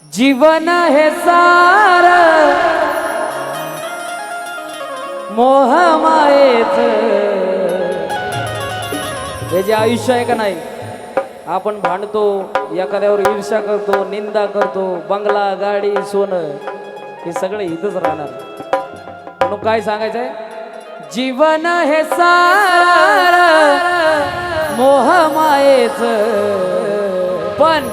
जीवन हे सार मोह मायेच, हे जे आयुष्य आहे का नाही, आपण भांडतो, एखाद्यावर ईर्ष्या करतो, निंदा करतो, बंगला गाडी सोनं हे सगळं इथंच राहणार. म्हणून काय सांगायचंय, जीवन हे सार मोह मायेच, पण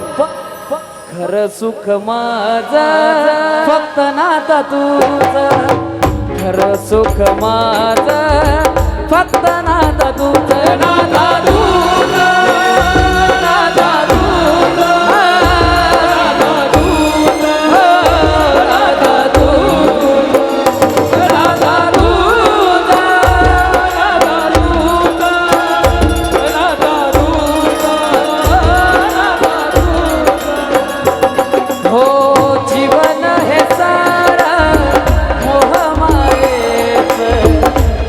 खरं सुख माझं फक्त नाता तुझं, खरं सुख माझं फक्त नाता तुझं, नाता तुझं, नाता तुझं, नाता तुझं, नाता तुझं, नाता तुझं, नाता तुझं, नाता तुझं. हो जीवन हे सारा मोह मायेच,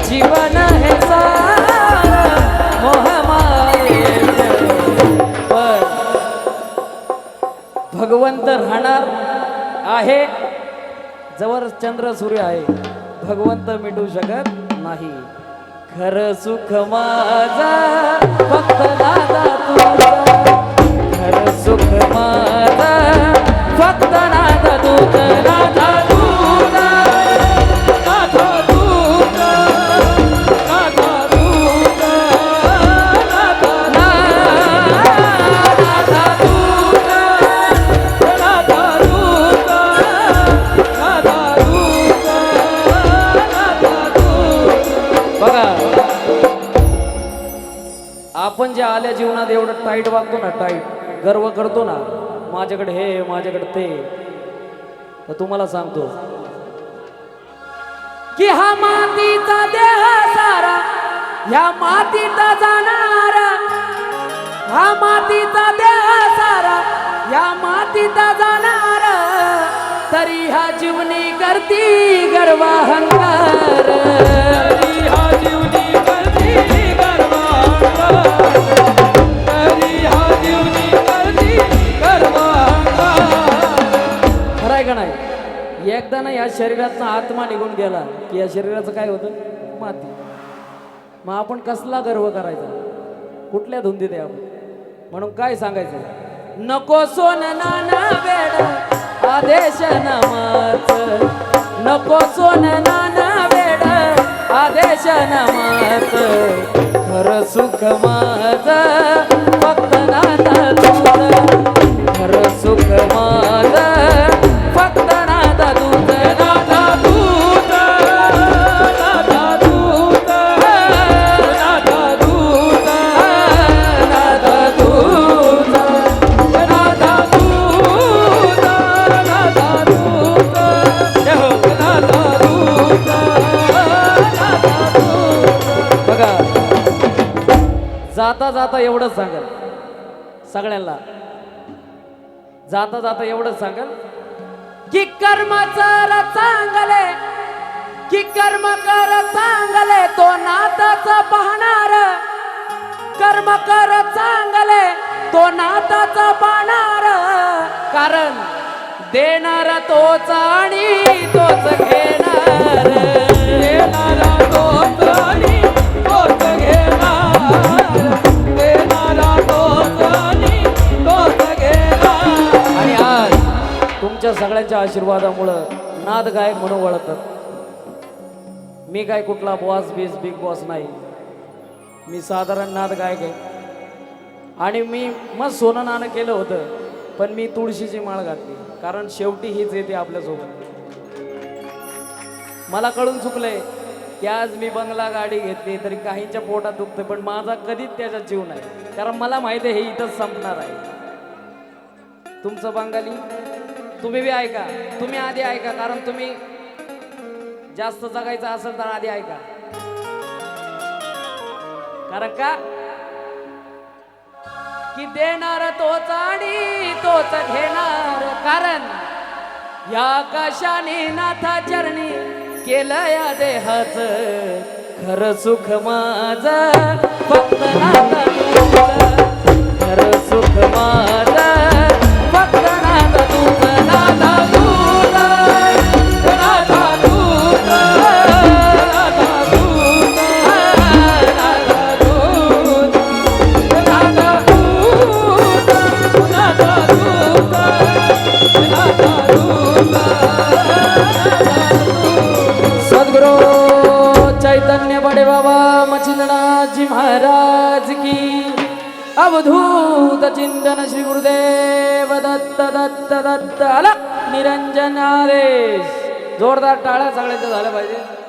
जीवन हे सारा मोह मायेच, पण भगवंत राहणार आहे जवळ चंद्र सूर्य आहे, भगवंत मिटू शकत नाही. खरं सुख माझं फक्त दादा तुझं, खरं सुख माझं फक्त नादा तुझं, नादा तुझं, नादा तुझं, नादा तुझं, नादा तुझं, नादा तुझं, नादा तुझं. बघा, आपण जे आल्या जीवनात एवढं टाईट वागतो ना, टाईट गर्व करतो ना, माझ्याकडे हे माझ्याकडे ते, तर तुम्हाला सांगतो की हा मातीचा देह सारा ह्या मातीत जाणार, हा मातीचा देह सारा ह्या मातीत जाणार, तरी हा जीवनी करती गर्वाहंकार, तरी हा जीवनी करती गर्वाहंकार, तरी हा जीवनी करती गर्वाहंकार. खरंय का नाही, एकदा ना या शरीराचा आत्मा निघून गेला की या शरीराचं काय होतं, माती. मग आपण कसला गर्व करायचा, कुठल्या धुंदीत आहे आपण. म्हणून काय सांगायचं, नको सोन नाना वेड आदेश नमाच, नको सोन नाना वेड आदेश नमाच, खरं सुख माझं फक्त नाता तुझं, खरं सुख माझं फक्त नाता तुझं, नाता तुझं, नाता तुझं, नाता तुझं, नाता तुझं, नाता तुझं, नाता तुझं, नाता तुझं. बघा, जाता जाता एवढंच सांगेल सगळ्यांना, जाता जाता एवढंच सांगेल की कर्म कर चांगले, की कर्म कर चांगले तो नाताच पाहणार, कर्म कर चांगले तो नाताच पाहणार, कारण देणार तोच आणि तोच घेणार, देणारा तोच आणि तोच घेणार, देणारा तोच आणि तोच घेणार. आणि आज तुमच्या सगळ्यांच्या आशीर्वादामुळं नाद गायक म्हणून ओळखतात. मी काय कुठला बॉस बीस बिग बॉस नाही, मी साधारण नाद गायक आहे. आणि मी मग सोनं नाणं केलं होतं, पण मी तुळशीची माळ घातली, कारण शेवटी हीच येते आपल्यासोबत. मला कळून चुकलंय की आज मी बंगला गाडी घेतली तरी काहींच्या पोटात दुखते, पण माझा कधीच त्याच्यात जीव नाही, कारण मला माहिती आहे हे इथंच संपणार आहे. तुमचं बंगाली तुम्ही बी ऐका, तुम्ही आधी ऐका, कारण तुम्ही जास्त जगायचं असेल तर आधी ऐका. कारण का की देणार तोच आणि तोच घेणार, कारण या आकाशाने नाथा चरणी केलं या देहाचं, खरं सुख माझं फक्त नाता तुझं, खरं सुख माझं फक्त नाता तुझं. सद्गुरु चैतन्य बड़े बाबा मच्छिंद्रनाथ जी महाराज की अवधूत चिंतन श्री गुरुदेव दत्त दत्त दत्त आला निरंजन आदेश. जोरदार टाळ्या सगळ्यांच्या झाल्या पाहिजे.